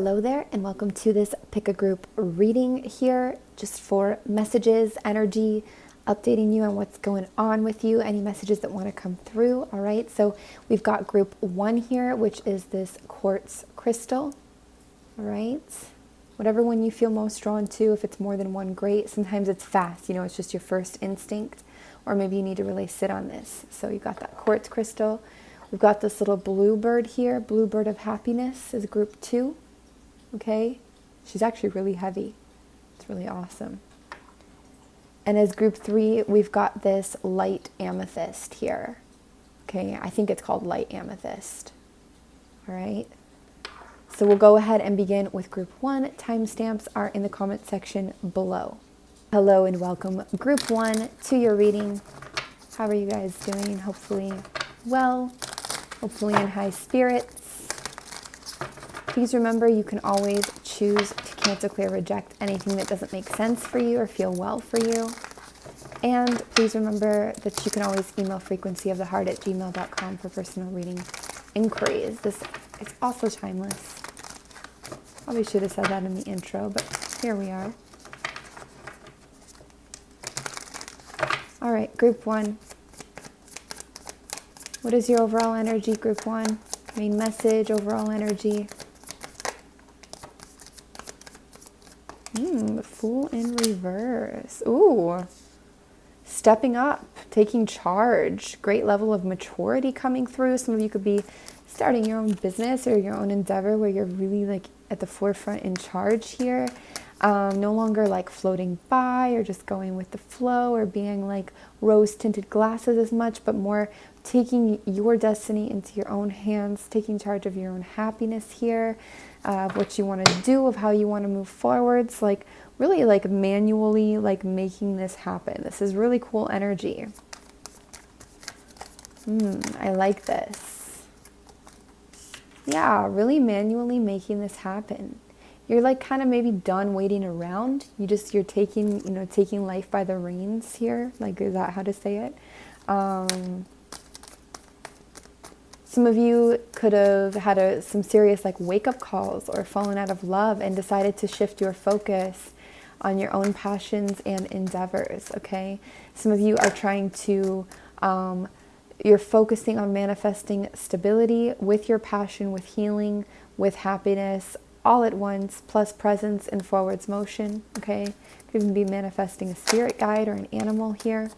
Hello there and welcome to this pick a group reading here, just for messages, energy, updating you on what's going on with you, any messages that want to come through. All right, so we've got group 1 here, which is this quartz crystal. All right, whatever one you feel most drawn to. If it's more than one, great. Sometimes it's fast, it's just your first instinct, or maybe you need to really sit on this. So you've got that quartz crystal. We've got this little bluebird here, bluebird of happiness is group 2. Okay, she's actually really heavy. It's really awesome. And as group 3, we've got this light amethyst here. Okay, I think it's called light amethyst. All right, so we'll go ahead and begin with group 1. Timestamps are in the comment section below. Hello and welcome, group 1, to your reading. How are you guys doing? Hopefully well, hopefully in high spirits. Please remember, you can always choose to cancel, clear, reject anything that doesn't make sense for you or feel well for you. And please remember that you can always email frequencyoftheheart@gmail.com for personal reading inquiries. This is also timeless. Probably should have said that in the intro, but here we are. All right, group 1. What is your overall energy, group 1? Main message, overall energy. The Fool in reverse. Ooh, stepping up, taking charge, great level of maturity coming through. Some of you could be starting your own business or your own endeavor where you're really at the forefront in charge here. No longer floating by or just going with the flow or being rose tinted glasses as much, but more taking your destiny into your own hands, taking charge of your own happiness here, of what you want to do, of how you want to move forwards, really manually making this happen. This is really cool energy. I like this. Yeah, really manually making this happen. You're kind of maybe done waiting around. You're taking, taking life by the reins here. Is that how to say it? Some of you could have had some serious wake-up calls or fallen out of love and decided to shift your focus on your own passions and endeavors, okay? Some of you are trying to, you're focusing on manifesting stability with your passion, with healing, with happiness, all at once, plus presence and forwards motion, okay? Could even be manifesting a spirit guide or an animal here.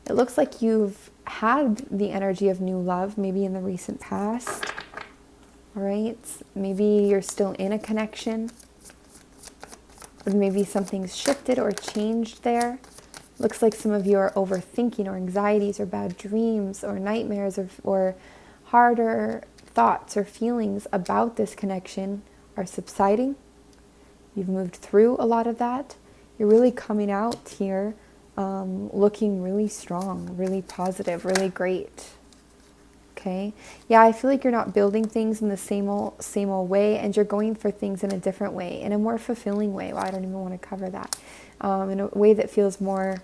It looks like you've had the energy of new love, maybe in the recent past, all right? Maybe you're still in a connection, but maybe something's shifted or changed there. Looks like some of you are overthinking, or anxieties or bad dreams or nightmares or harder thoughts or feelings about this connection are subsiding. You've moved through a lot of that. You're really coming out here looking really strong, really positive, really great. Okay. Yeah, I feel like you're not building things in the same old way, and you're going for things in a different way, in a more fulfilling way. Well, I don't even want to cover that. In a way that feels more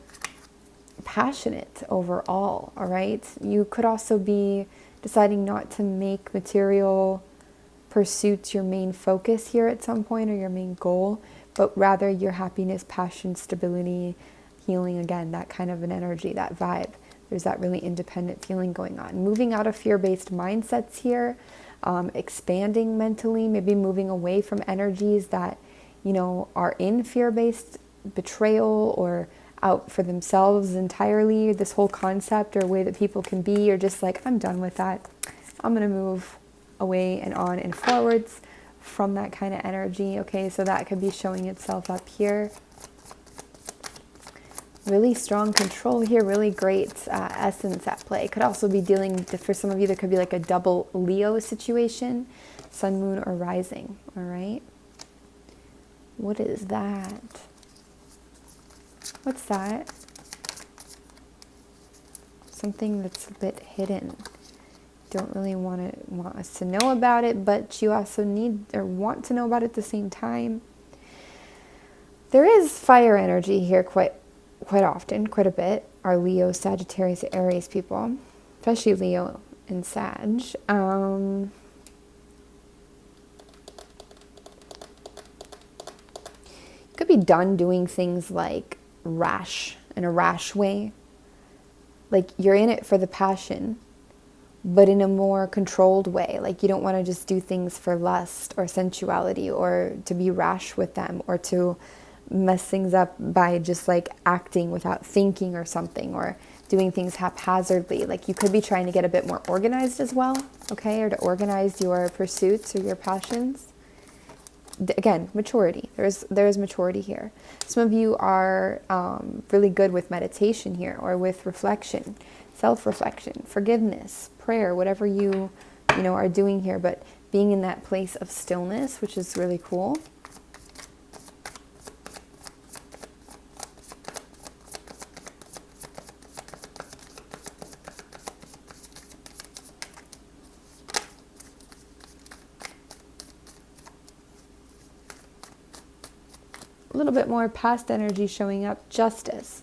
passionate overall. All right. You could also be deciding not to make material pursuits your main focus here at some point, or your main goal, but rather your happiness, passion, stability, healing, again, that kind of an energy, that vibe. There's that really independent feeling going on. Moving out of fear-based mindsets here, expanding mentally, maybe moving away from energies that, are in fear-based betrayal or out for themselves entirely. This whole concept or way that people can be, or just I'm done with that. I'm going to move away and on and forwards from that kind of energy. Okay, so that could be showing itself up here. Really strong control here, really great essence at play. Could also be dealing, for some of you, there could be a double Leo situation, sun, moon, or rising. All right. What is that? What's that? Something that's a bit hidden. Don't really want us to know about it, but you also need or want to know about it at the same time. There is fire energy here quite often, quite a bit. Our Leo, Sagittarius, Aries people, especially Leo and Sag. be done doing things like in a rash way. Like you're in it for the passion, but in a more controlled way. Like you don't want to just do things for lust or sensuality or to be rash with them or to mess things up by just like acting without thinking or something, or doing things haphazardly. Like you could be trying to get a bit more organized as well, okay, or to organize your pursuits or your passions. Again, maturity. There's maturity here. Some of you are really good with meditation here, or with reflection, self-reflection, forgiveness, prayer, whatever you are doing here, but being in that place of stillness, which is really cool. A little bit more past energy showing up, justice.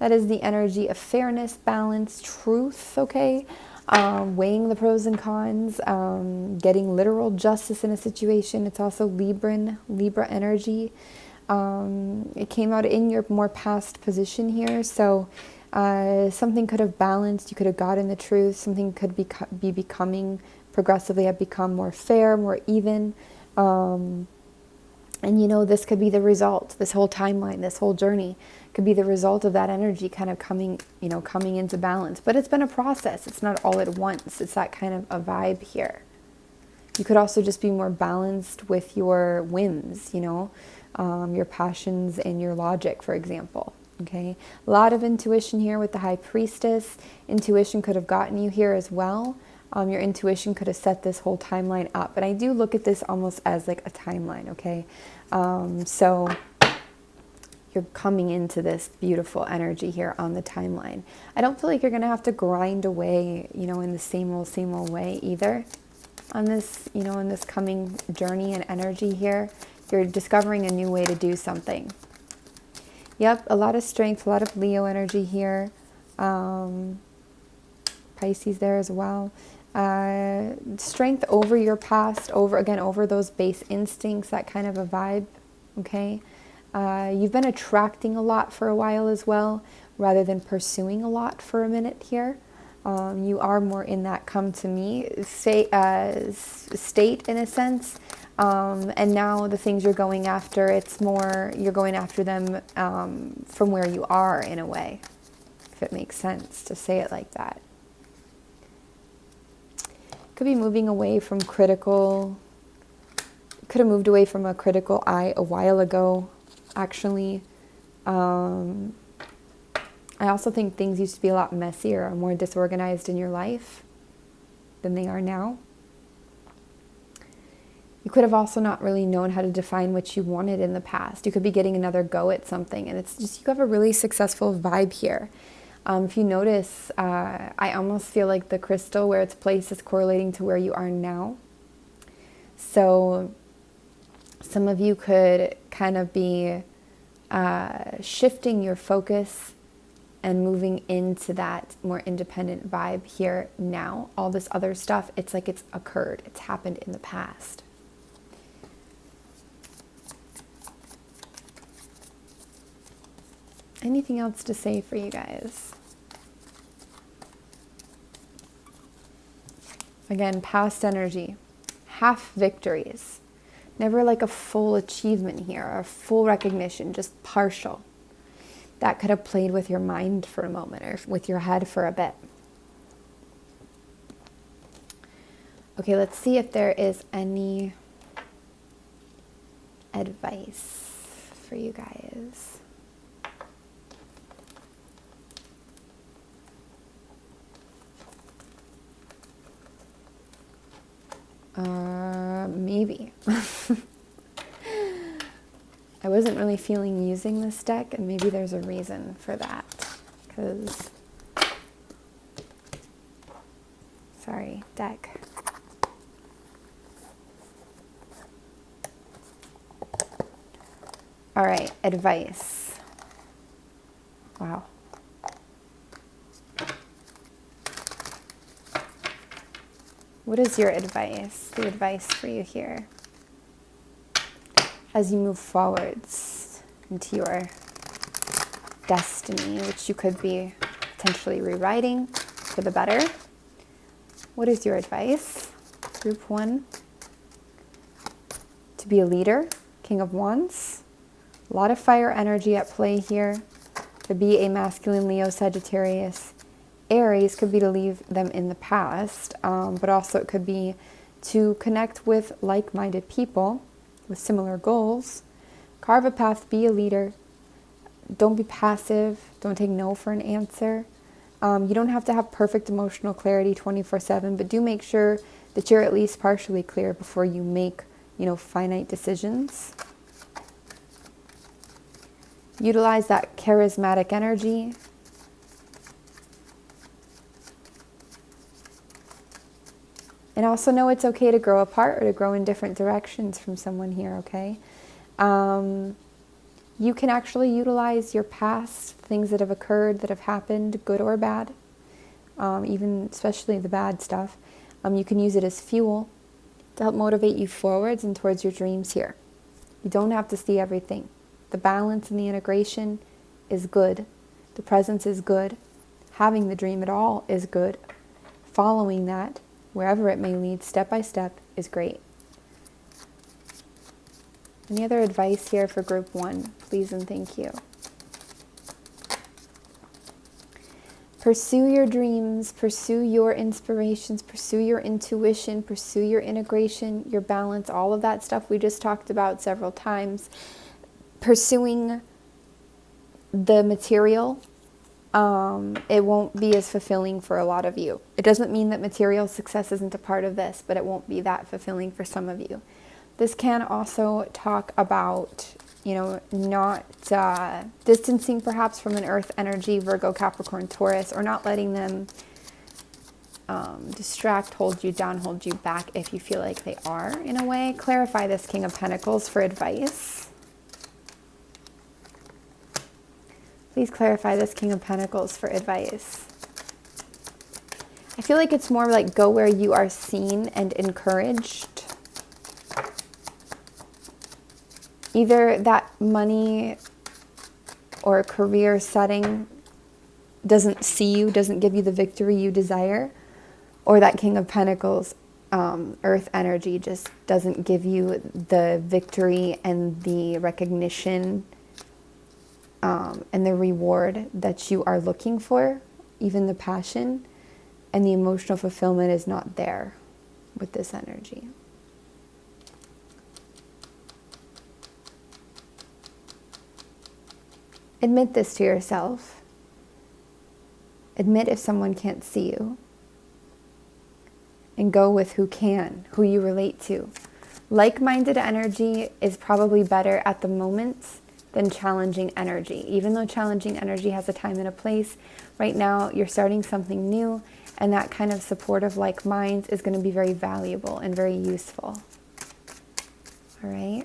That is the energy of fairness, balance, truth, okay? Weighing the pros and cons, getting literal justice in a situation. It's also Libra energy. It came out in your more past position here, so something could have balanced, you could have gotten the truth, something could be becoming, progressively have become more fair, more even. And this could be the result, this whole timeline, this whole journey could be the result of that energy kind of coming into balance. But it's been a process. It's not all at once. It's that kind of a vibe here. You could also just be more balanced with your whims, your passions and your logic, for example. Okay, a lot of intuition here with the High Priestess. Intuition could have gotten you here as well. Your intuition could have set this whole timeline up. But I do look at this almost as like a timeline, okay? So you're coming into this beautiful energy here on the timeline. I don't feel like you're going to have to grind away, in the same old way either on this, in this coming journey and energy here. You're discovering a new way to do something. Yep, a lot of strength, a lot of Leo energy here. Pisces there as well. Strength over your past, over those base instincts, that kind of a vibe, okay? You've been attracting a lot for a while as well, rather than pursuing a lot for a minute here. You are more in that come to me state in a sense. And now the things you're going after, it's more, you're going after them from where you are in a way, if it makes sense to say it like that. Could be moving away from critical, could have moved away from a critical eye a while ago, actually. I also think things used to be a lot messier or more disorganized in your life than they are now. You could have also not really known how to define what you wanted in the past. You could be getting another go at something, and it's just, you have a really successful vibe here. If you notice, I almost feel like the crystal where its place is correlating to where you are now. So some of you could kind of be shifting your focus and moving into that more independent vibe here now. All this other stuff, it's like it's occurred. It's happened in the past. Anything else to say for you guys? Again, past energy, half victories. Never like a full achievement here, or a full recognition, just partial. That could have played with your mind for a moment, or with your head for a bit. Okay, let's see if there is any advice for you guys. Maybe. I wasn't really feeling using this deck, and maybe there's a reason for that. Because, sorry, deck. All right, advice. Wow. What is your advice? The advice for you here as you move forwards. into your destiny, which you could be potentially rewriting for the better. What is your advice? Group 1. To be a leader, King of Wands. A lot of fire energy at play here. To be a masculine Leo, Sagittarius, Aries could be to leave them in the past, but also it could be to connect with like-minded people with similar goals. Carve a path, be a leader. Don't be passive. Don't take no for an answer. You don't have to have perfect emotional clarity 24/7, but do make sure that you're at least partially clear before you make, finite decisions. Utilize that charismatic energy. And also know it's okay to grow apart or to grow in different directions from someone here, okay? You can actually utilize your past, things that have occurred, that have happened, good or bad, even especially the bad stuff. You can use it as fuel to help motivate you forwards and towards your dreams here. You don't have to see everything. The balance and the integration is good. The presence is good. Having the dream at all is good. Following that, wherever it may lead, step by step, is great. Any other advice here for group 1? Please and thank you. Pursue your dreams, pursue your inspirations, pursue your intuition, pursue your integration, your balance, all of that stuff we just talked about several times. Pursuing the material, it won't be as fulfilling for a lot of you. It doesn't mean that material success isn't a part of this, but it won't be that fulfilling for some of you. This can also talk about, not distancing perhaps from an earth energy, Virgo, Capricorn, Taurus, or not letting them distract, hold you down, hold you back if you feel like they are in a way. Clarify this King of Pentacles for advice. Please clarify this King of Pentacles for advice. I feel like it's more like go where you are seen and encouraged. Either that money or career setting doesn't see you, doesn't give you the victory you desire, or that King of Pentacles, earth energy, just doesn't give you the victory and the recognition and the reward that you are looking for, even the passion and the emotional fulfillment is not there with this energy. Admit this to yourself. Admit if someone can't see you. And go with who can, who you relate to. Like-minded energy is probably better at the moment than challenging energy. Even though challenging energy has a time and a place, right now you're starting something new, and that kind of supportive like minds is going to be very valuable and very useful. All right?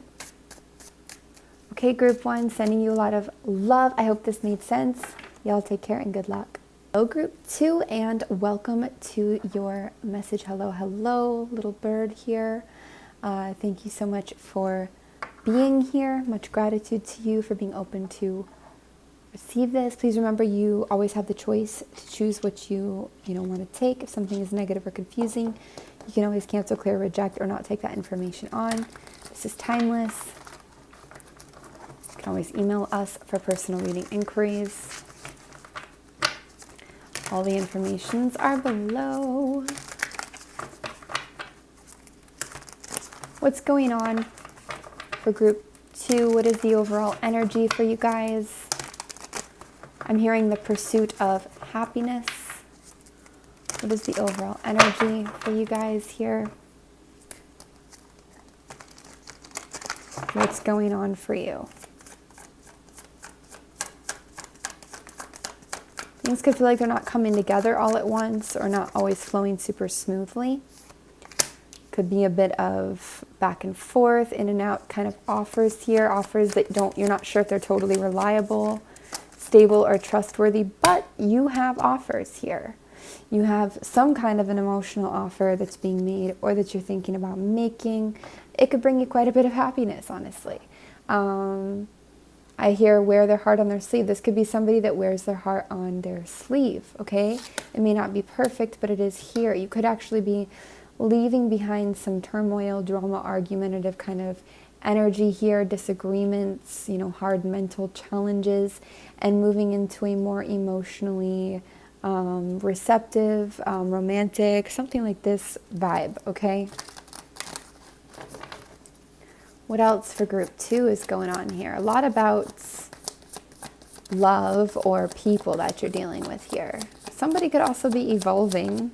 Okay, group 1, sending you a lot of love. I hope this made sense. Y'all take care and good luck. Hello, group 2, and welcome to your message. Hello, hello, little bird here. Thank you so much for being here. Much gratitude to you for being open to receive this. Please remember you always have the choice to choose what you want to take. If something is negative or confusing, you can always cancel, clear, reject, or not take that information on. This is timeless. You can always email us for personal reading inquiries. All the informations are below. What's going on for group 2? What is the overall energy for you guys? I'm hearing the pursuit of happiness. What is the overall energy for you guys here? What's going on for you? Things could feel like they're not coming together all at once or not always flowing super smoothly. Could be a bit of back and forth, in and out kind of offers here. Offers that you're not sure if they're totally reliable, stable, or trustworthy, but you have offers here. You have some kind of an emotional offer that's being made or that you're thinking about making. It could bring you quite a bit of happiness, honestly. I'm I hear wear their heart on their sleeve. This could be somebody that wears their heart on their sleeve, okay? It may not be perfect, but it is here. You could actually be leaving behind some turmoil, drama, argumentative kind of energy here, disagreements, you know, hard mental challenges, and moving into a more emotionally receptive, romantic, something like this vibe, okay? What else for group 2 is going on here? A lot about love or people that you're dealing with here. Somebody could also be evolving.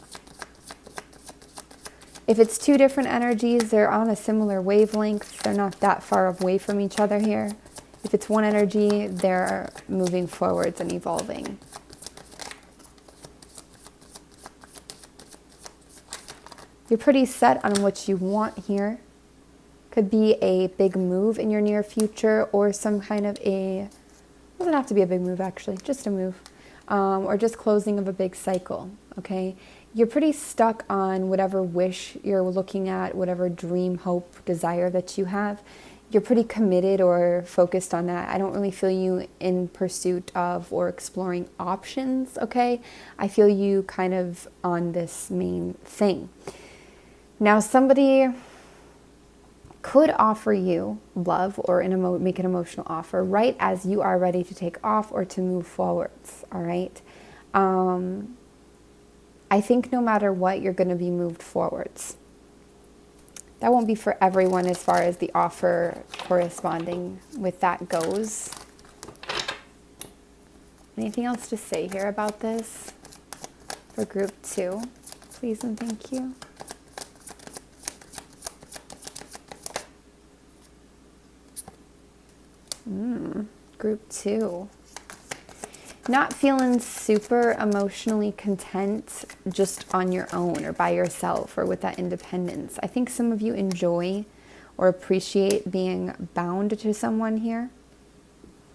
If it's 2 different energies, they're on a similar wavelength. They're not that far away from each other here. If it's one energy, they're moving forwards and evolving. You're pretty set on what you want here. Could be a big move in your near future, or some kind of doesn't have to be a big move actually, just a move, or just closing of a big cycle, okay? You're pretty stuck on whatever wish you're looking at, whatever dream, hope, desire that you have. You're pretty committed or focused on that. I don't really feel you in pursuit of or exploring options, okay? I feel you kind of on this main thing. Now somebody could offer you love or make an emotional offer right as you are ready to take off or to move forwards, all right? I think no matter what, you're going to be moved forwards. That won't be for everyone as far as the offer corresponding with that goes. Anything else to say here about this for group 2? Please and thank you. Group 2. Not feeling super emotionally content just on your own or by yourself or with that independence. I think some of you enjoy or appreciate being bound to someone here.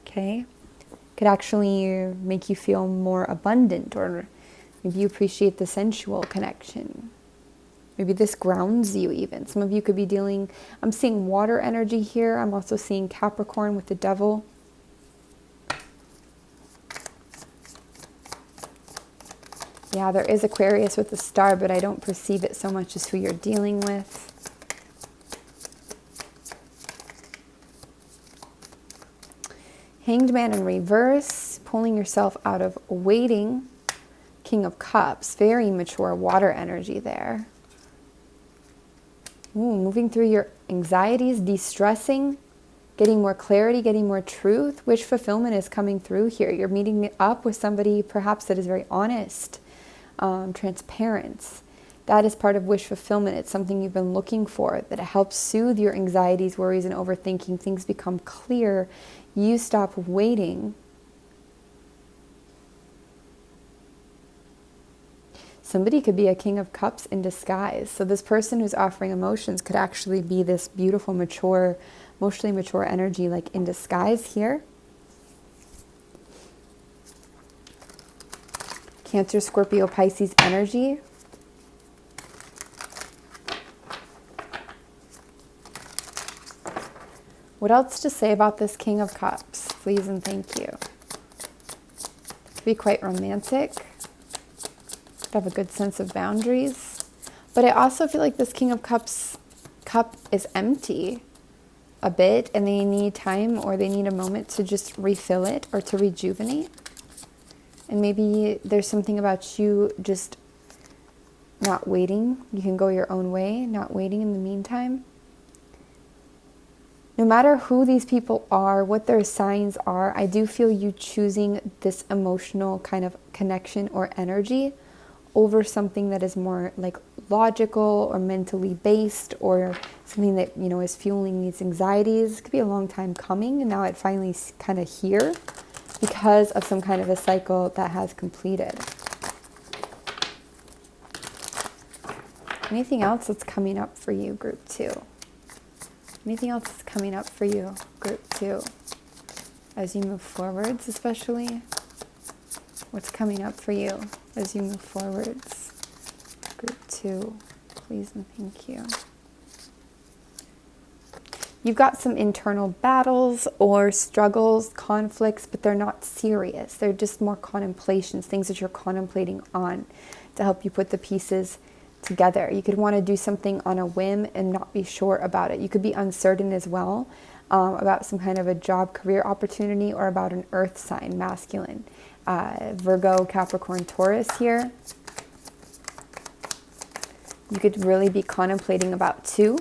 Okay? Could actually make you feel more abundant, or maybe you appreciate the sensual connection. Maybe this grounds you even. Some of you could be dealing, I'm seeing water energy here. I'm also seeing Capricorn with the devil. Yeah, there is Aquarius with the star, but I don't perceive it so much as who you're dealing with. Hanged Man in reverse, pulling yourself out of waiting. King of Cups, very mature water energy there. Ooh, moving through your anxieties, de-stressing, getting more clarity, getting more truth. Wish fulfillment is coming through here. You're meeting up with somebody perhaps that is very honest, transparent. That is part of wish fulfillment. It's something you've been looking for, that it helps soothe your anxieties, worries, and overthinking. Things become clear. You stop waiting. Somebody could be a King of Cups in disguise. So this person who's offering emotions could actually be this beautiful, mature, emotionally mature energy, like in disguise here. Cancer, Scorpio, Pisces energy. What else to say about this King of Cups? Please and thank you. Could be quite romantic. Have a good sense of boundaries, but I also feel like this King of Cups cup is empty a bit, and they need time, or they need a moment to just refill it or to rejuvenate. And maybe there's something about you just not waiting. You can go your own way, not waiting in the meantime. No matter who these people are, what their signs are, I do feel you choosing this emotional kind of connection or energy over something that is more like logical or mentally based, or something that, you know, is fueling these anxieties. It could be a long time coming, and now it finally kind of here because of some kind of a cycle that has completed. Anything else that's coming up for you, group 2? Anything else that's coming up for you, group 2? As you move forwards, especially? What's coming up for you as you move forwards? Group 2, please and thank you. You've got some internal battles or struggles, conflicts, but they're not serious. They're just more contemplations, things that you're contemplating on to help you put the pieces together. You could want to do something on a whim and not be sure about it. You could be uncertain as well about some kind of a job, career opportunity, or about an earth sign, masculine. Virgo, Capricorn, Taurus here. You could really be contemplating about two.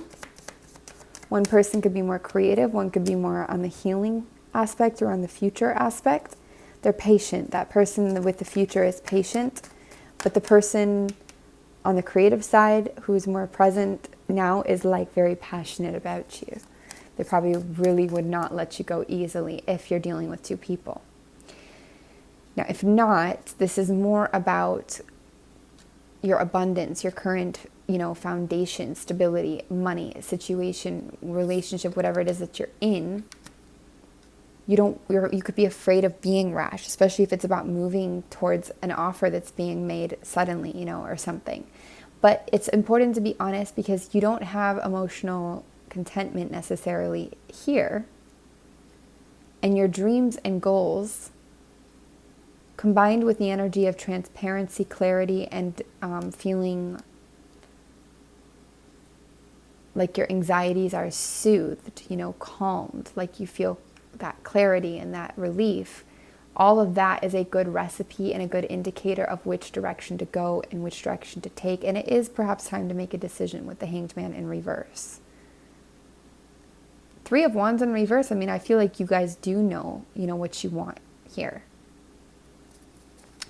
One person could be more creative, one could be more on the healing aspect or on the future aspect. They're patient. That person with the future is patient, but the person on the creative side who's more present now is like very passionate about you. They probably really would not let you go easily if you're dealing with two people. Now, if not, this is more about your abundance, your current foundation, stability, money, situation, relationship, whatever it is that you're in. You could be afraid of being rash, especially if it's about moving towards an offer that's being made suddenly, or something. But it's important to be honest because you don't have emotional contentment necessarily here. And your dreams and goals, combined with the energy of transparency, clarity, and feeling like your anxieties are soothed, calmed, like you feel that clarity and that relief. All of that is a good recipe and a good indicator of which direction to go and which direction to take. And it is perhaps time to make a decision with the Hanged Man in reverse. Three of Wands in reverse. I feel like you guys do know, what you want here.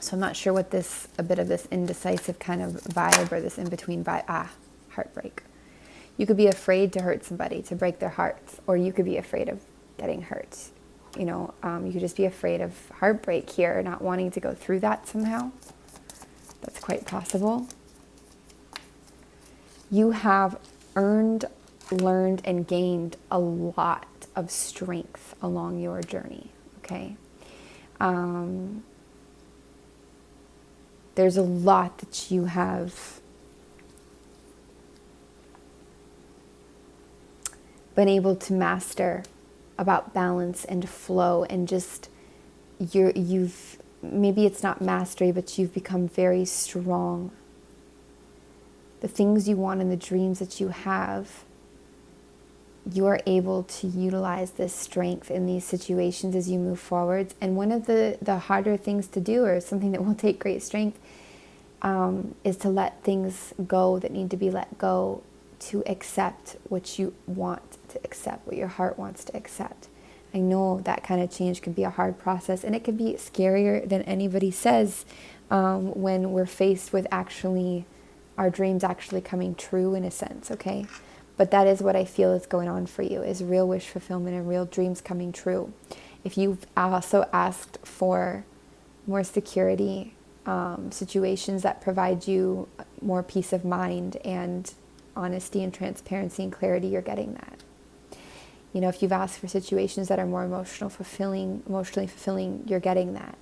So I'm not sure what a bit of this indecisive kind of vibe or this in-between vibe, heartbreak. You could be afraid to hurt somebody, to break their hearts, or you could be afraid of getting hurt. You could just be afraid of heartbreak here, not wanting to go through that somehow. That's quite possible. You have earned, learned, and gained a lot of strength along your journey, okay? There's a lot that you have been able to master about balance and flow, and just you've maybe it's not mastery, but you've become very strong. The things you want and the dreams that you have, you are able to utilize this strength in these situations as you move forwards. And one of the harder things to do, or something that will take great strength, is to let things go that need to be let go, to accept what you want to accept, what your heart wants to accept. I know that kind of change can be a hard process, and it can be scarier than anybody says when we're faced with actually our dreams actually coming true, in a sense, okay? But that is what I feel is going on for you, is real wish fulfillment and real dreams coming true. If you've also asked for more security, situations that provide you more peace of mind and honesty and transparency and clarity, you're getting that. If you've asked for situations that are more emotionally fulfilling, you're getting that.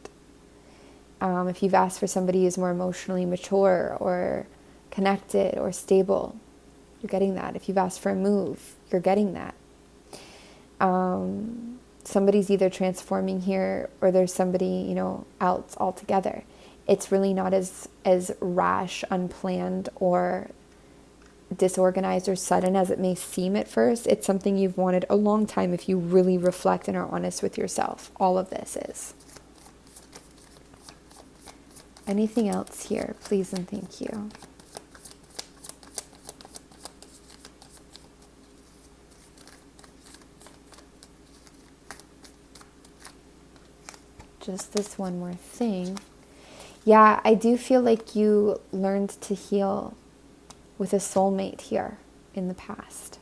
If you've asked for somebody who's more emotionally mature or connected or stable, you're getting that. If you've asked for a move, you're getting that. Somebody's either transforming here, or there's somebody, else altogether. It's really not as rash, unplanned, or disorganized or sudden as it may seem at first. It's something you've wanted a long time if you really reflect and are honest with yourself. All of this is. Anything else here, please and thank you. Just this one more thing. Yeah, I do feel like you learned to heal with a soulmate here in the past.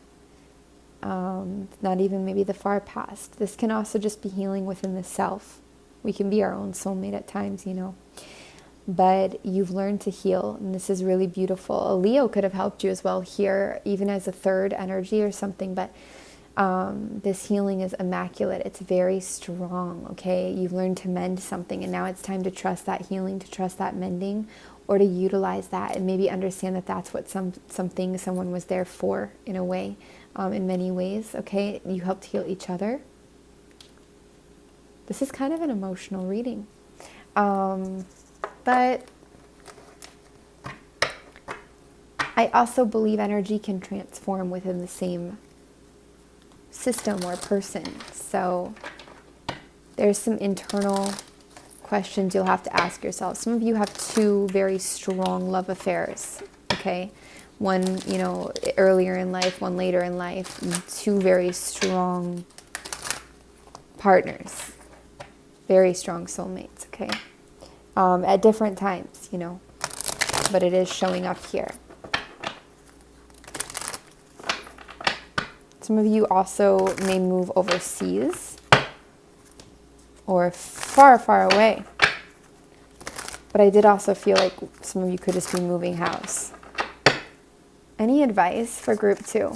Not even maybe the far past. This can also just be healing within the self. We can be our own soulmate at times, But you've learned to heal, and this is really beautiful. A Leo could have helped you as well here, even as a third energy or something. But This healing is immaculate. It's very strong, okay? You've learned to mend something, and now it's time to trust that healing, to trust that mending, or to utilize that and maybe understand that that's what something someone was there for, in a way, in many ways, okay? You helped heal each other. This is kind of an emotional reading. But I also believe energy can transform within the same system or person. So there's some internal questions you'll have to ask yourself. Some of you have two very strong love affairs, okay? One, you know, earlier in life, one later in life. Two very strong partners, very strong soulmates, okay? At different times, you know, but it is showing up here. Some of you also may move overseas or far, far away. But I did also feel like some of you could just be moving house. Any advice for group 2?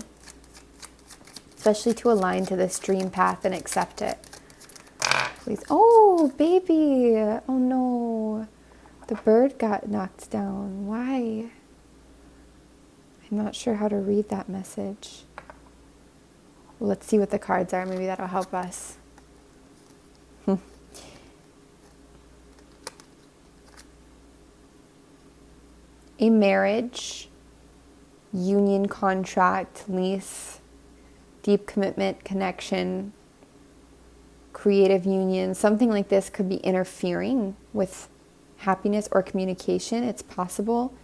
Especially to align to this dream path and accept it. Please. Oh, baby. Oh, no. The bird got knocked down. Why? I'm not sure how to read that message. Well, let's see what the cards are. Maybe that'll help us. A marriage, union, contract, lease, deep commitment, connection, creative union, something like this could be interfering with happiness or communication. It's possible.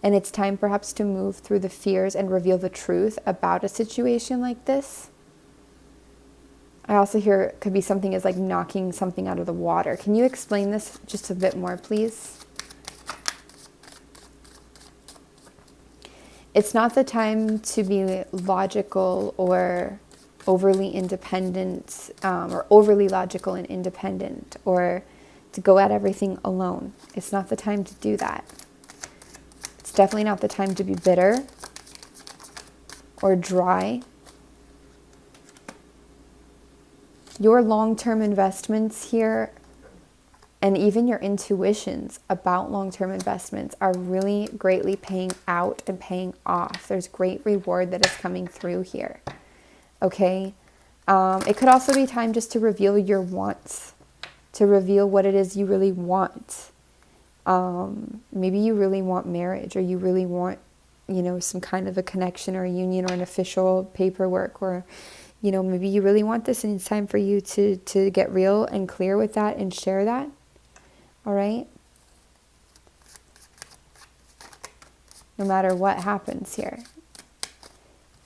And it's time perhaps to move through the fears and reveal the truth about a situation like this. I also hear it could be something as like knocking something out of the water. Can you explain this just a bit more, please? It's not the time to be logical or overly independent, or overly logical and independent, or to go at everything alone. It's not the time to do that. It's definitely not the time to be bitter or dry. Your long-term investments here, and even your intuitions about long-term investments, are really greatly paying out and paying off. There's great reward that is coming through here. Okay? It could also be time just to reveal your wants, to reveal what it is you really want. Maybe you really want marriage, or you really want, you know, some kind of a connection or a union or an official paperwork, or, you know, maybe you really want this and it's time for you to get real and clear with that and share that. All right? No matter what happens here.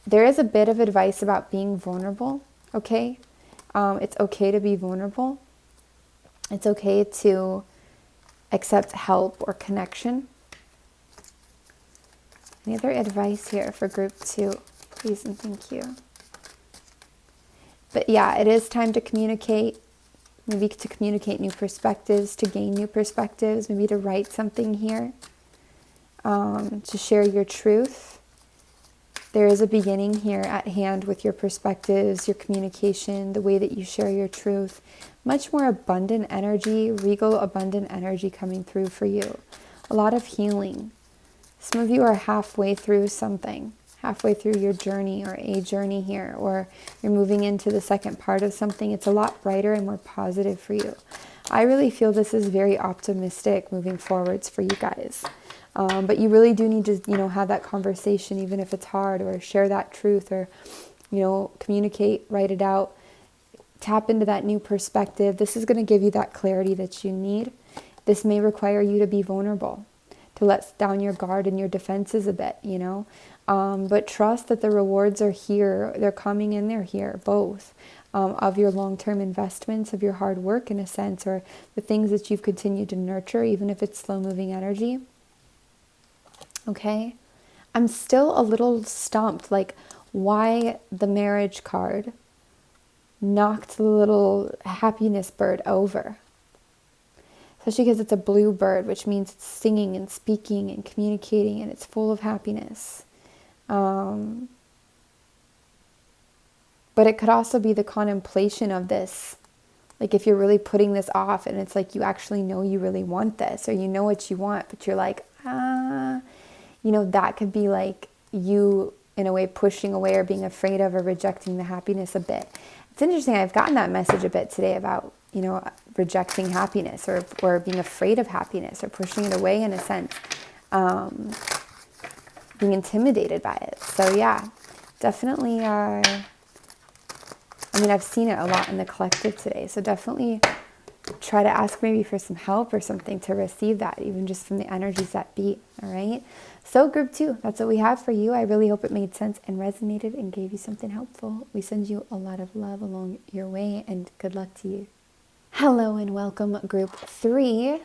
There is a bit of advice about being vulnerable, okay? It's okay to be vulnerable. It's okay to accept help or connection. Any other advice here for group 2? Please and thank you. But yeah, it is time to communicate. Maybe to communicate new perspectives, to gain new perspectives, maybe to write something here, to share your truth. There is a beginning here at hand with your perspectives, your communication, the way that you share your truth. Much more abundant energy, regal, abundant energy coming through for you. A lot of healing. Some of you are halfway through something, halfway through your journey or a journey here, or you're moving into the second part of something. It's a lot brighter and more positive for you. I really feel this is very optimistic moving forwards for you guys. But you really do need to, you know, have that conversation, even if it's hard, or share that truth, or, you know, communicate, write it out, tap into that new perspective. This is going to give you that clarity that you need. This may require you to be vulnerable, to let down your guard and your defenses a bit, you know. But trust that the rewards are here. They're coming and they're here, both, of your long-term investments, of your hard work in a sense, or the things that you've continued to nurture, even if it's slow-moving energy. Okay? I'm still a little stumped, like, why the marriage card knocked the little happiness bird over. Especially because it's a blue bird, which means it's singing and speaking and communicating, and it's full of happiness. But it could also be the contemplation of this. Like if you're really putting this off and it's like you actually know you really want this, or you know what you want, but you're like, that could be like you in a way pushing away or being afraid of or rejecting the happiness a bit. It's interesting. I've gotten that message a bit today about, rejecting happiness or being afraid of happiness or pushing it away in a sense, being intimidated by it. So yeah, definitely, I've seen it a lot in the collective today. So definitely try to ask maybe for some help or something to receive that, even just from the energies that be. All right. So group 2, that's what we have for you. I really hope it made sense and resonated and gave you something helpful. We send you a lot of love along your way and good luck to you. Hello and welcome group 3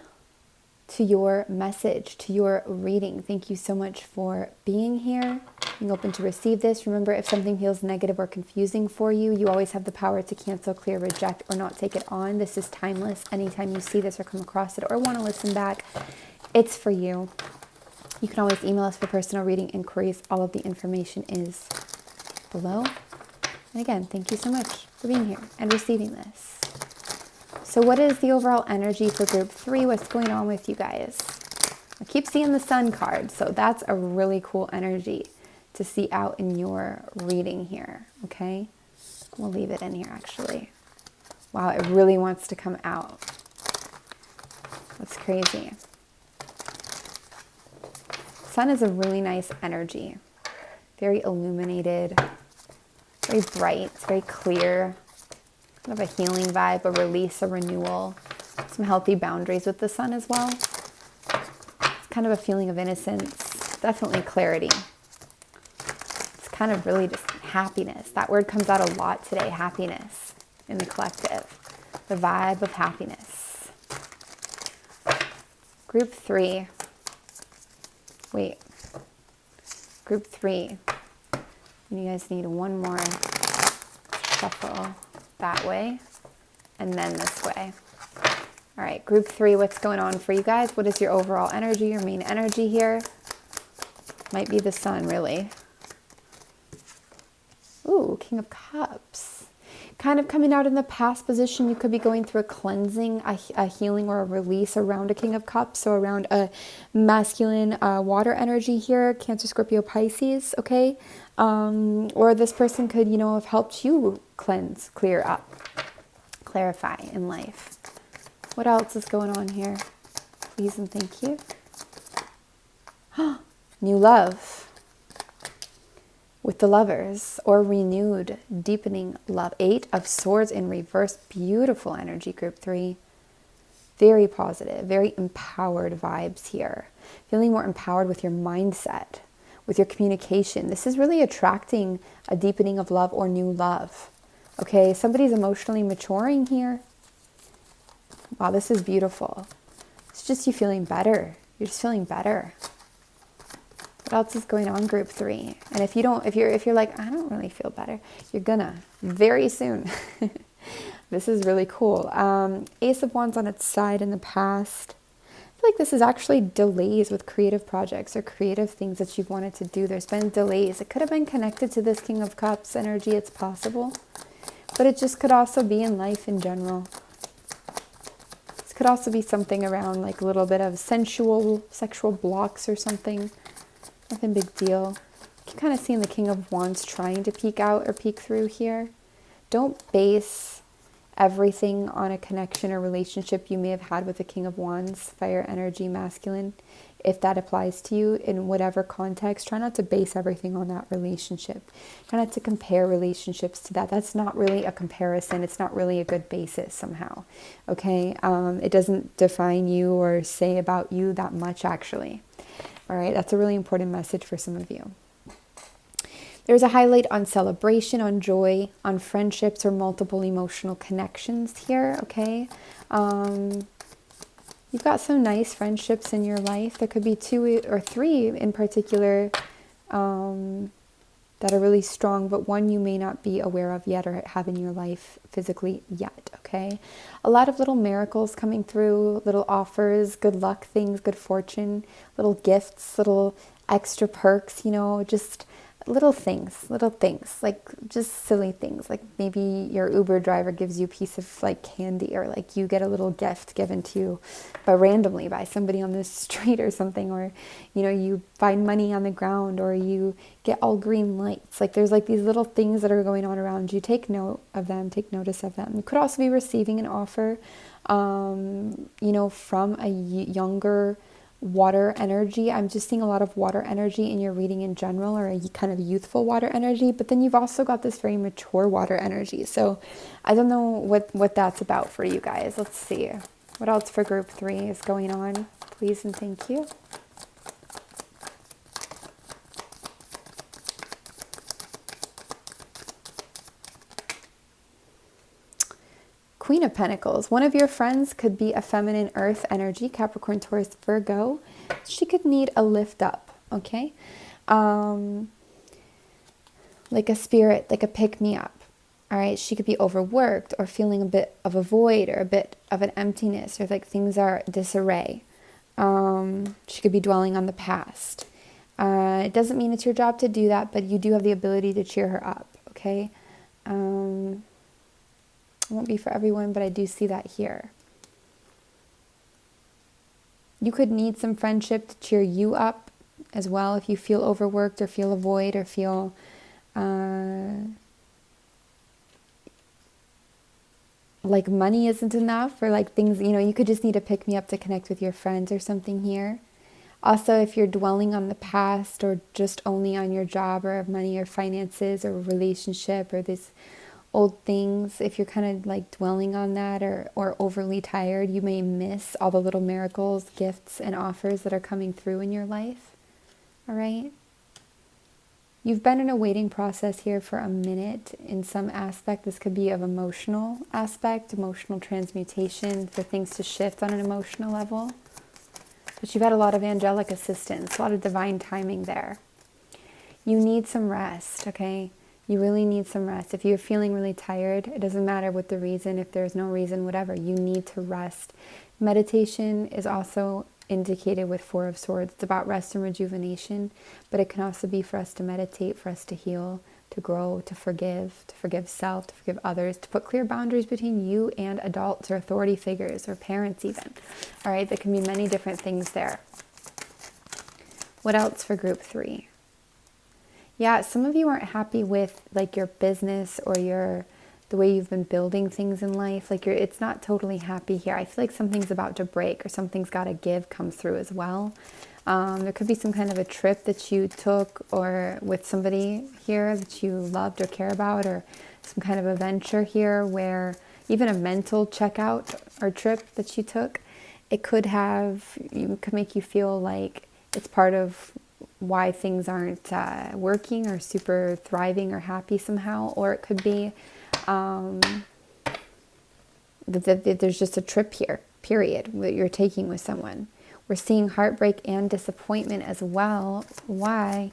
to your message, to your reading. Thank you so much for being here, being open to receive this. Remember, if something feels negative or confusing for you, you always have the power to cancel, clear, reject, or not take it on. This is timeless. Anytime you see this or come across it or want to listen back, it's for you. You can always email us for personal reading inquiries. All of the information is below. And again, thank you so much for being here and receiving this. So what is the overall energy for group 3? What's going on with you guys? I keep seeing the Sun card, so that's a really cool energy to see out in your reading here, okay? We'll leave it in here, actually. Wow, it really wants to come out. That's crazy. Sun is a really nice energy. Very illuminated, very bright, it's very clear. Kind of a healing vibe, a release, a renewal, some healthy boundaries with the Sun as well. It's kind of a feeling of innocence, definitely clarity. It's kind of really just happiness. That word comes out a lot today, happiness in the collective. The vibe of happiness. Group 3. Wait. Group 3. You guys need one more shuffle. That way, and then this way. All right, group 3, what's going on for you guys? What is your overall energy, your main energy here? Might be the Sun, really. Ooh, King of Cups. Kind of coming out in the past position, you could be going through a cleansing, a healing, or a release around a King of Cups, so around a masculine water energy here, Cancer, Scorpio, Pisces, okay? Or this person could, have helped you cleanse, clear up, clarify in life. What else is going on here? Please and thank you. New love with the Lovers, or renewed, deepening love. 8 of Swords in reverse. Beautiful energy, group 3. Very positive, very empowered vibes here. Feeling more empowered with your mindset, with your communication. This is really attracting a deepening of love or new love. Okay, somebody's emotionally maturing here. Wow, this is beautiful. It's just you feeling better. You're just feeling better. What else is going on, group 3? And if you're like, I don't really feel better, you're gonna very soon. This is really cool. Ace of Wands on its side in the past. I feel like this is actually delays with creative projects or creative things that you've wanted to do. There's been delays. It could have been connected to this King of Cups energy. It's possible. But it just could also be in life in general. This could also be something around like a little bit of sexual blocks or something. Nothing big deal. You can kind of see in the King of Wands trying to peek out or peek through here. Don't base everything on a connection or relationship you may have had with the King of Wands, fire energy, masculine. If that applies to you in whatever context, try not to base everything on that relationship. Try not to compare relationships to that. That's not really a comparison. It's not really a good basis somehow. Okay? It doesn't define you or say about you that much, actually. All right? That's a really important message for some of you. There's a highlight on celebration, on joy, on friendships or multiple emotional connections here, okay? You've got some nice friendships in your life. There could be 2 or 3 in particular that are really strong, but one you may not be aware of yet or have in your life physically yet, okay? A lot of little miracles coming through, little offers, good luck things, good fortune, little gifts, little extra perks, just little things, like just silly things. Like maybe your Uber driver gives you a piece of like candy, or like you get a little gift given to you but randomly by somebody on the street or something, or you find money on the ground, or you get all green lights. Like there's like these little things that are going on around you. Take note of them, take notice of them. You could also be receiving an offer from a younger water energy. I'm just seeing a lot of water energy in your reading in general, or a kind of youthful water energy, but then you've also got this very mature water energy. So I don't know what that's about for you guys. Let's see. What else for group 3 is going on? Please and thank you. Queen of Pentacles. One of your friends could be a feminine earth energy, Capricorn, Taurus, Virgo. She could need a lift up, okay? Like a spirit, like a pick-me-up, all right? She could be overworked or feeling a bit of a void or a bit of an emptiness, or like things are disarray. She could be dwelling on the past. It doesn't mean it's your job to do that, but you do have the ability to cheer her up, okay? It won't be for everyone, but I do see that here. You could need some friendship to cheer you up as well if you feel overworked or feel a void or feel like money isn't enough, or like things, you could just need to pick me up to connect with your friends or something here. Also, if you're dwelling on the past or just only on your job or money or finances or relationship or this old things, if you're kind of like dwelling on that or overly tired, you may miss all the little miracles, gifts, and offers that are coming through in your life. All right? You've been in a waiting process here for a minute in some aspect. This could be of emotional aspect, emotional transmutation, for things to shift on an emotional level. But you've had a lot of angelic assistance, a lot of divine timing there. You need some rest, okay? You really need some rest. If you're feeling really tired, it doesn't matter what the reason, if there's no reason, whatever, you need to rest. Meditation is also indicated with 4 of Swords. It's about rest and rejuvenation, but it can also be for us to meditate, for us to heal, to grow, to forgive self, to forgive others, to put clear boundaries between you and adults or authority figures or parents even. All right, there can be many different things there. What else for group 3? Yeah, some of you aren't happy with like your business or the way you've been building things in life. Like it's not totally happy here. I feel like something's about to break, or something's got to give come through as well. There could be some kind of a trip that you took or with somebody here that you loved or care about, or some kind of a venture here where even a mental checkout or trip that you took, it could make you feel like it's part of why things aren't working or super thriving or happy somehow. Or it could be that there's just a trip here, period, that you're taking with someone. We're seeing heartbreak and disappointment as well. Why?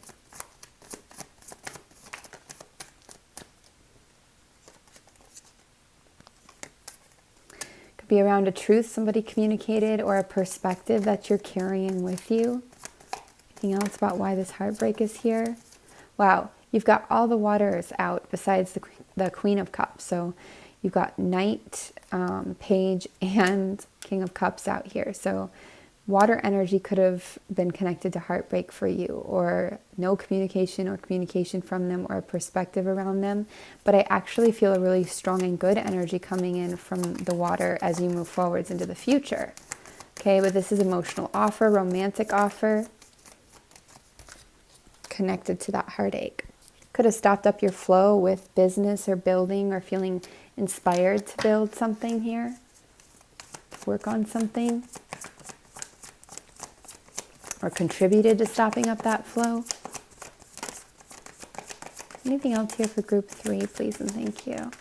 Could be around a truth somebody communicated or a perspective that you're carrying with you. Anything else about why this heartbreak is here? Wow, you've got all the waters out besides the Queen of Cups. So you've got Knight, Page, and King of Cups out here. So water energy could have been connected to heartbreak for you, or no communication or communication from them, or a perspective around them. But I actually feel a really strong and good energy coming in from the water as you move forwards into the future. Okay, but this is emotional offer, romantic offer, connected to that heartache. Could have stopped up your flow with business or building, or feeling inspired to build something here, to work on something, or contributed to stopping up that flow. Anything else here for group 3, please and thank you.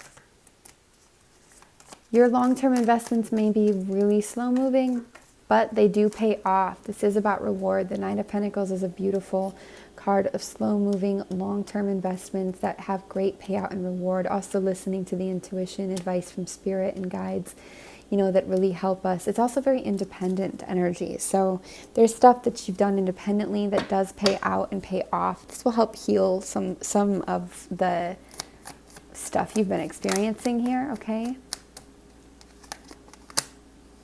Your long-term investments may be really slow moving, but they do pay off. This is about reward. The Nine of Pentacles is a beautiful card of slow-moving, long-term investments that have great payout and reward. Also listening to the intuition, advice from spirit and guides. that really help us. It's also very independent energy. So there's stuff that you've done independently that does pay out and pay off. This will help heal some of the stuff you've been experiencing here, okay?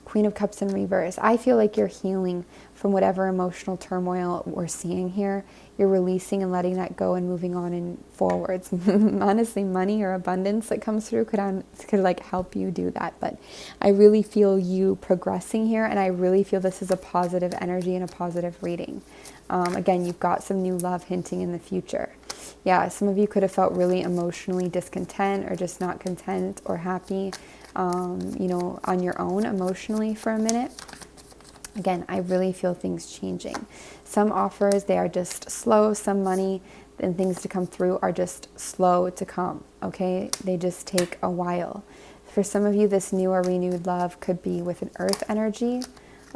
Queen of Cups in reverse. I feel like you're healing from whatever emotional turmoil we're seeing here. You're releasing and letting that go and moving on and forwards. Honestly, money or abundance that comes through could like help you do that. But I really feel you progressing here, and I really feel this is a positive energy and a positive reading. Again, you've got some new love hinting in the future. Yeah, some of you could have felt really emotionally discontent or just not content or happy, on your own emotionally for a minute. Again, I really feel things changing. Some offers, they are just slow. Some money and things to come through are just slow to come, okay? They just take a while. For some of you, this new or renewed love could be with an earth energy,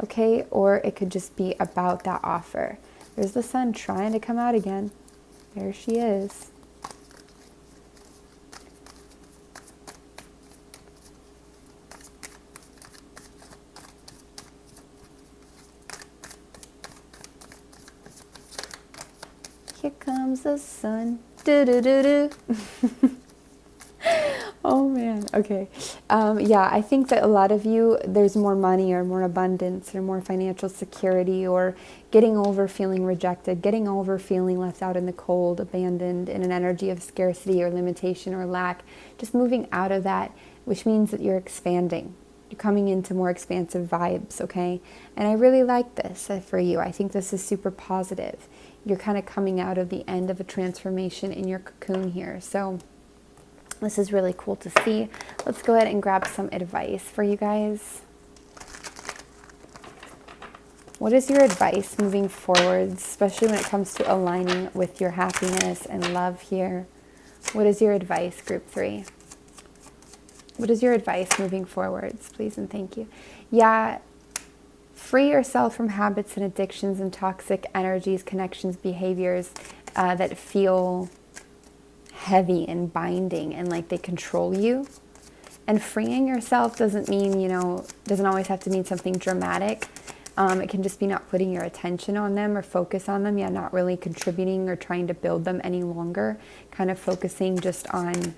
okay? Or it could just be about that offer. There's the sun trying to come out again. There she is. Here comes the sun. Do do do do. Oh man. Okay. Yeah, I think that a lot of you, there's more money or more abundance or more financial security, or getting over feeling rejected, getting over feeling left out in the cold, abandoned in an energy of scarcity or limitation or lack. Just moving out of that, which means that you're expanding. You're coming into more expansive vibes, okay? And I really like this for you. I think this is super positive. You're kind of coming out of the end of a transformation in your cocoon here. So this is really cool to see. Let's go ahead and grab some advice for you guys. What is your advice moving forward, especially when it comes to aligning with your happiness and love here? What is your advice, group 3? What is your advice moving forwards, please and thank you? Yeah, free yourself from habits and addictions and toxic energies, connections, behaviors that feel heavy and binding and like they control you. And freeing yourself doesn't mean, doesn't always have to mean something dramatic. It can just be not putting your attention on them or focus on them. Yeah, not really contributing or trying to build them any longer. Kind of focusing just on,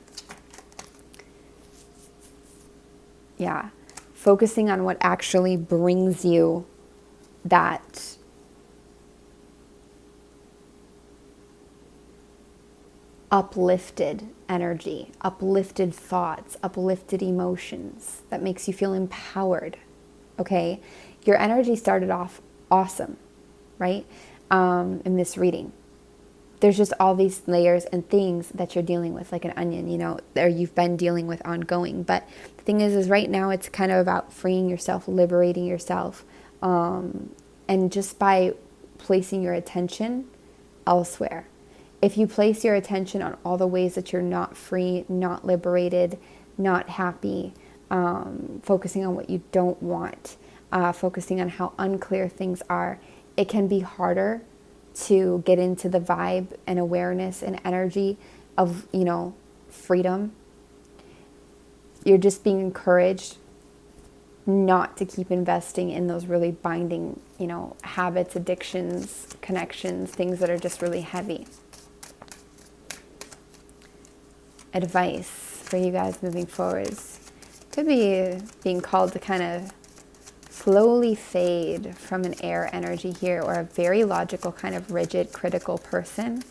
focusing on what actually brings you that uplifted energy, uplifted thoughts, uplifted emotions that makes you feel empowered, okay? Your energy started off awesome, right? In this reading. There's just all these layers and things that you're dealing with, like an onion, or you've been dealing with ongoing. But the thing is right now it's kind of about freeing yourself, liberating yourself, and just by placing your attention elsewhere. If you place your attention on all the ways that you're not free, not liberated, not happy, focusing on what you don't want, focusing on how unclear things are, it can be harder to get into the vibe and awareness and energy of, freedom. You're just being encouraged not to keep investing in those really binding, habits, addictions, connections, things that are just really heavy. Advice for you guys moving forwards. Could be being called to kind of slowly fade from an air energy here, or a very logical kind of rigid, critical person.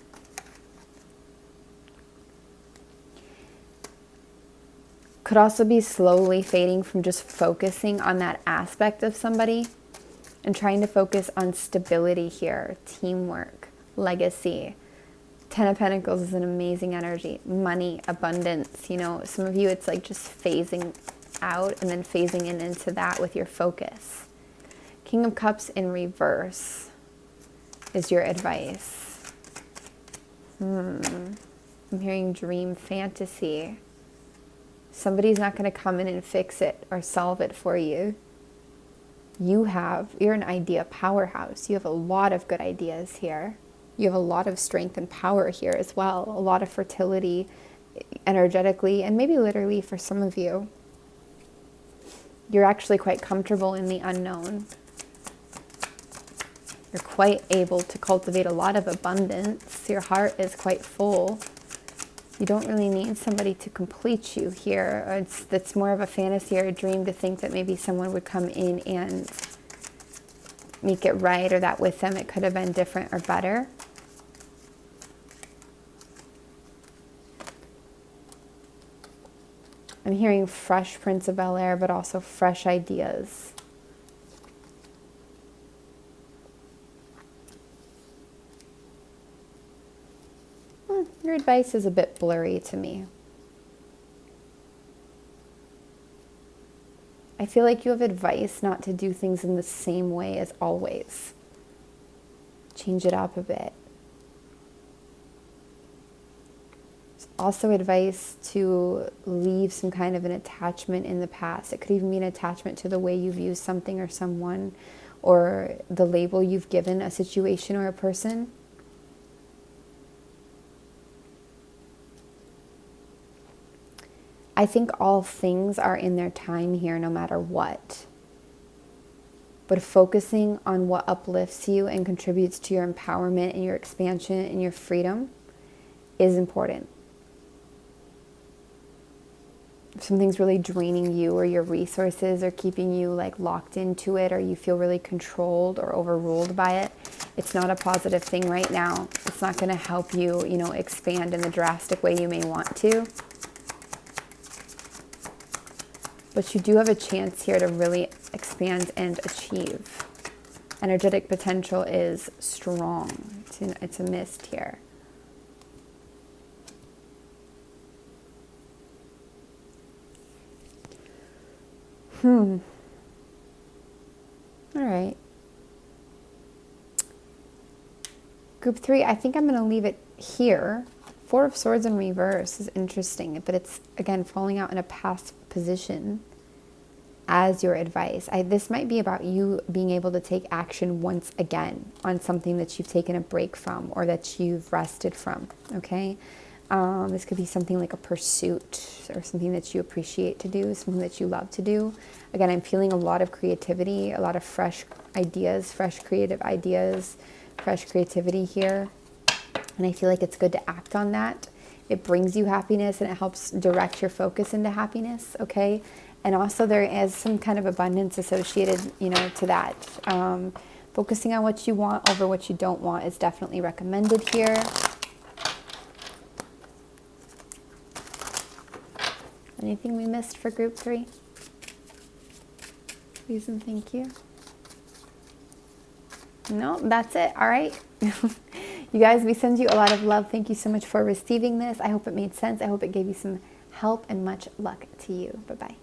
Could also be slowly fading from just focusing on that aspect of somebody and trying to focus on stability here, teamwork, legacy. 10 of Pentacles is an amazing energy. Money, abundance. Some of you, it's like just phasing out and then phasing into that with your focus. King of Cups in reverse is your advice. I'm hearing dream fantasy. Somebody's not going to come in and fix it or solve it for you. You're an idea powerhouse. You have a lot of good ideas here. You have a lot of strength and power here as well. A lot of fertility energetically and maybe literally for some of you. You're actually quite comfortable in the unknown. You're quite able to cultivate a lot of abundance. Your heart is quite full. You don't really need somebody to complete you here. That's more of a fantasy or a dream to think that maybe someone would come in and make it right, or that with them it could have been different or better. I'm hearing fresh Prince of Bel-Air, but also fresh ideas. Your advice is a bit blurry to me. I feel like you have advice not to do things in the same way as always. Change it up a bit. There's also advice to leave some kind of an attachment in the past. It could even be an attachment to the way you've used something or someone, or the label you've given a situation or a person. I think all things are in their time here, no matter what. But focusing on what uplifts you and contributes to your empowerment and your expansion and your freedom is important. If something's really draining you, or your resources are keeping you like locked into it, or you feel really controlled or overruled by it, it's not a positive thing right now. It's not going to help you, expand in the drastic way you may want to. But you do have a chance here to really expand and achieve. Energetic potential is strong. It's a mist here. All right. Group 3, I think I'm going to leave it here. Four of Swords in reverse is interesting, but it's, again, falling out in a past position as your advice. This might be about you being able to take action once again on something that you've taken a break from, or that you've rested from, okay? This could be something like a pursuit, or something that you appreciate to do, something that you love to do. Again, I'm feeling a lot of creativity, a lot of fresh ideas, fresh creative ideas, fresh creativity here. And I feel like it's good to act on that. It brings you happiness, and it helps direct your focus into happiness, okay? And also there is some kind of abundance associated, to that. Focusing on what you want over what you don't want is definitely recommended here. Anything we missed for group 3? Please and thank you. No, that's it. All right. You guys, we send you a lot of love. Thank you so much for receiving this. I hope it made sense. I hope it gave you some help, and much luck to you. Bye-bye.